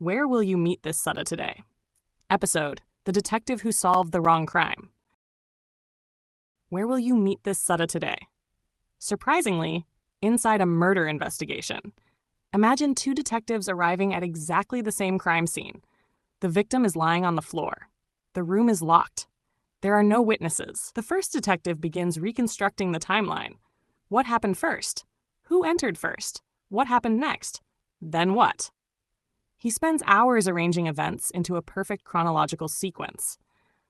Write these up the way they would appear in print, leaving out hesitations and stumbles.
Where will you meet this Sutta today? Episode: The Detective Who Solved the Wrong Crime. Where will you meet this Sutta today? Surprisingly, inside a murder investigation. Imagine two detectives arriving at exactly the same crime scene. The victim is lying on the floor. The room is locked. There are no witnesses. The first detective begins reconstructing the timeline. What happened first? Who entered first? What happened next? Then what? He spends hours arranging events into a perfect chronological sequence.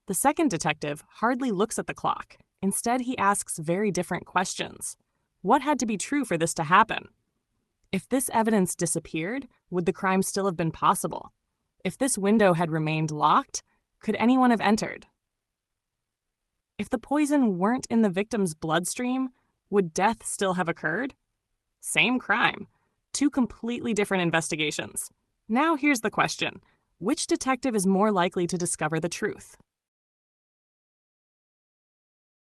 The second detective hardly looks at the clock. Instead, he asks very different questions. What had to be true for this to happen? If this evidence disappeared, would the crime still have been possible? If this window had remained locked, could anyone have entered? If the poison weren't in the victim's bloodstream, would death still have occurred? Same crime. Two completely different investigations. Now here's the question. Which detective is more likely to discover the truth?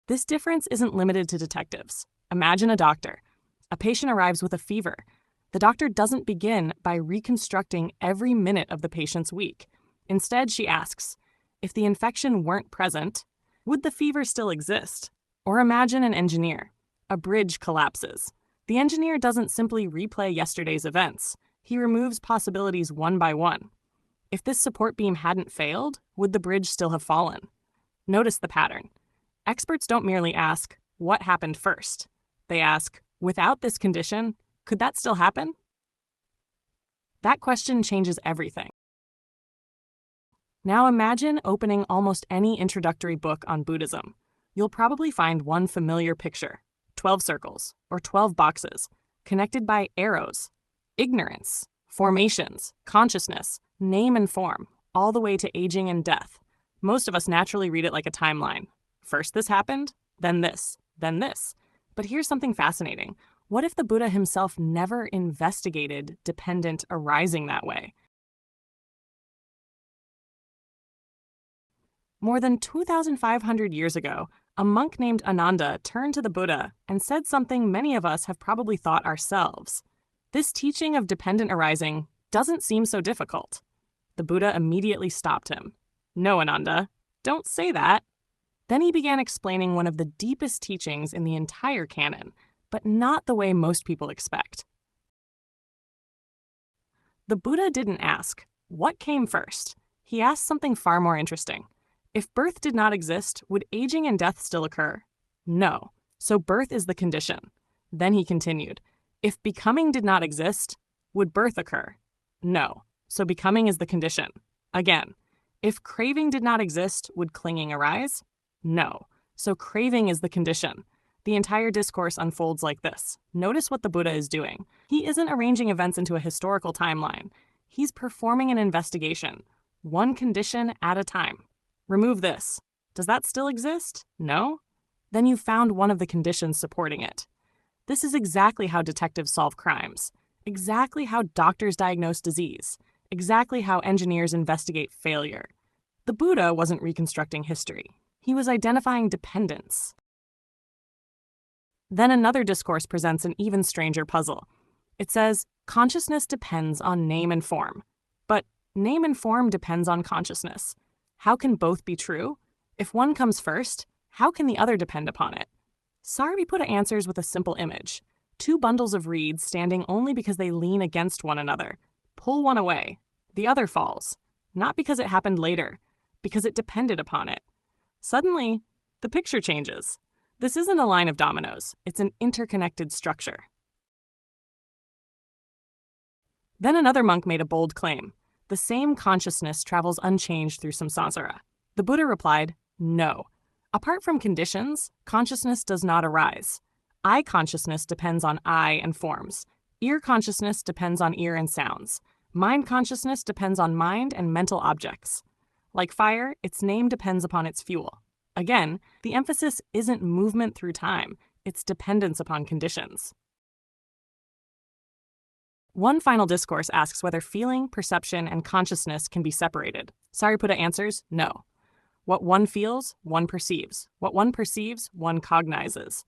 This difference isn't limited to detectives. Imagine a doctor. A patient arrives with a fever. The doctor doesn't begin by reconstructing every minute of the patient's week. Instead, she asks, if the infection weren't present, would the fever still exist? Or imagine an engineer. A bridge collapses. The engineer doesn't simply replay yesterday's events. He removes possibilities one by one. If this support beam hadn't failed, would the bridge still have fallen? Notice the pattern. Experts don't merely ask, what happened first? They ask, without this condition, could that still happen? That question changes everything. Now imagine opening almost any introductory book on Buddhism. You'll probably find one familiar picture, 12 circles, or 12 boxes, connected by arrows. Ignorance, formations, consciousness, name and form, all the way to aging and death. Most of us naturally read it like a timeline. First this happened, then this, then this. But here's something fascinating. What if the Buddha himself never investigated dependent arising that way? More than 2,500 years ago, a monk named Ananda turned to the Buddha and said something many of us have probably thought ourselves. This teaching of dependent arising doesn't seem so difficult. The Buddha immediately stopped him. No, Ananda, don't say that. Then he began explaining one of the deepest teachings in the entire canon, but not the way most people expect. The Buddha didn't ask, what came first? He asked something far more interesting. If birth did not exist, would aging and death still occur? No. So birth is the condition. Then he continued, if becoming did not exist, would birth occur? No. So becoming is the condition. Again, if craving did not exist, would clinging arise? No. So craving is the condition. The entire discourse unfolds like this. Notice what the Buddha is doing. He isn't arranging events into a historical timeline. He's performing an investigation, one condition at a time. Remove this. Does that still exist? No? Then you've found one of the conditions supporting it. This is exactly how detectives solve crimes, exactly how doctors diagnose disease, exactly how engineers investigate failure. The Buddha wasn't reconstructing history. He was identifying dependence. Then another discourse presents an even stranger puzzle. It says, consciousness depends on name and form. But name and form depends on consciousness. How can both be true? If one comes first, how can the other depend upon it? Sariputta answers with a simple image. Two bundles of reeds standing only because they lean against one another. Pull one away. The other falls. Not because it happened later, because it depended upon it. Suddenly, the picture changes. This isn't a line of dominoes. It's an interconnected structure. Then another monk made a bold claim. The same consciousness travels unchanged through samsara. The Buddha replied, no. Apart from conditions, consciousness does not arise. Eye consciousness depends on eye and forms. Ear consciousness depends on ear and sounds. Mind consciousness depends on mind and mental objects. Like fire, its name depends upon its fuel. Again, the emphasis isn't movement through time, it's dependence upon conditions. One final discourse asks whether feeling, perception, and consciousness can be separated. Sariputta answers, no. What one feels, one perceives. What one perceives, one cognizes.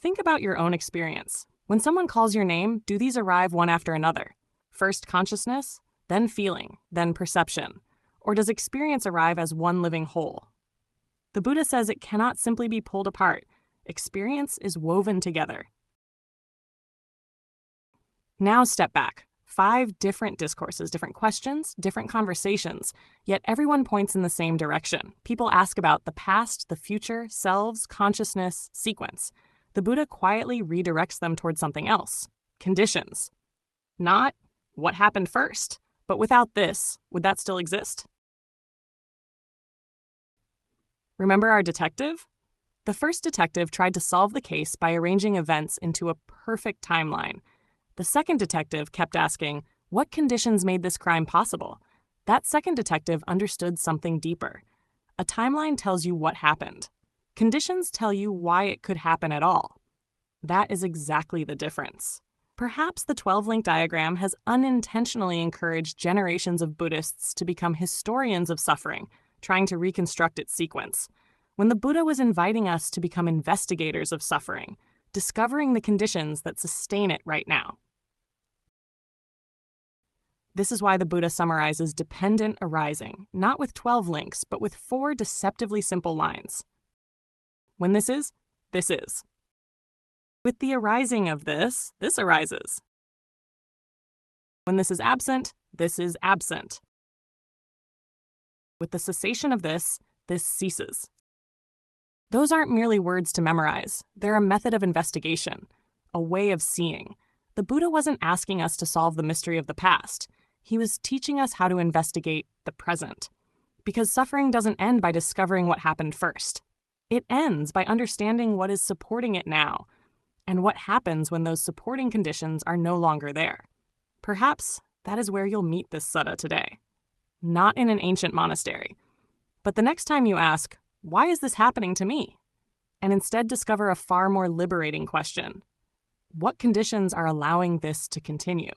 Think about your own experience. When someone calls your name, do these arrive one after another? First consciousness, then feeling, then perception? Or does experience arrive as one living whole? The Buddha says it cannot simply be pulled apart. Experience is woven together. Now step back. 5 different discourses, different questions, different conversations, yet everyone points in the same direction. People ask about the past, the future, selves, consciousness, sequence. The Buddha quietly redirects them towards something else. Conditions. Not what happened first, but without this, would that still exist? Remember our detective? The first detective tried to solve the case by arranging events into a perfect timeline. The second detective kept asking, what conditions made this crime possible? That second detective understood something deeper. A timeline tells you what happened. Conditions tell you why it could happen at all. That is exactly the difference. Perhaps the 12-link diagram has unintentionally encouraged generations of Buddhists to become historians of suffering, trying to reconstruct its sequence, when the Buddha was inviting us to become investigators of suffering, discovering the conditions that sustain it right now. This is why the Buddha summarizes dependent arising, not with 12 links, but with 4 deceptively simple lines. When this is, this is. With the arising of this, this arises. When this is absent, this is absent. With the cessation of this, this ceases. Those aren't merely words to memorize. They're a method of investigation, a way of seeing. The Buddha wasn't asking us to solve the mystery of the past. He was teaching us how to investigate the present. Because suffering doesn't end by discovering what happened first. It ends by understanding what is supporting it now, and what happens when those supporting conditions are no longer there. Perhaps that is where you'll meet this sutta today. Not in an ancient monastery, but the next time you ask, why is this happening to me? And instead discover a far more liberating question. What conditions are allowing this to continue?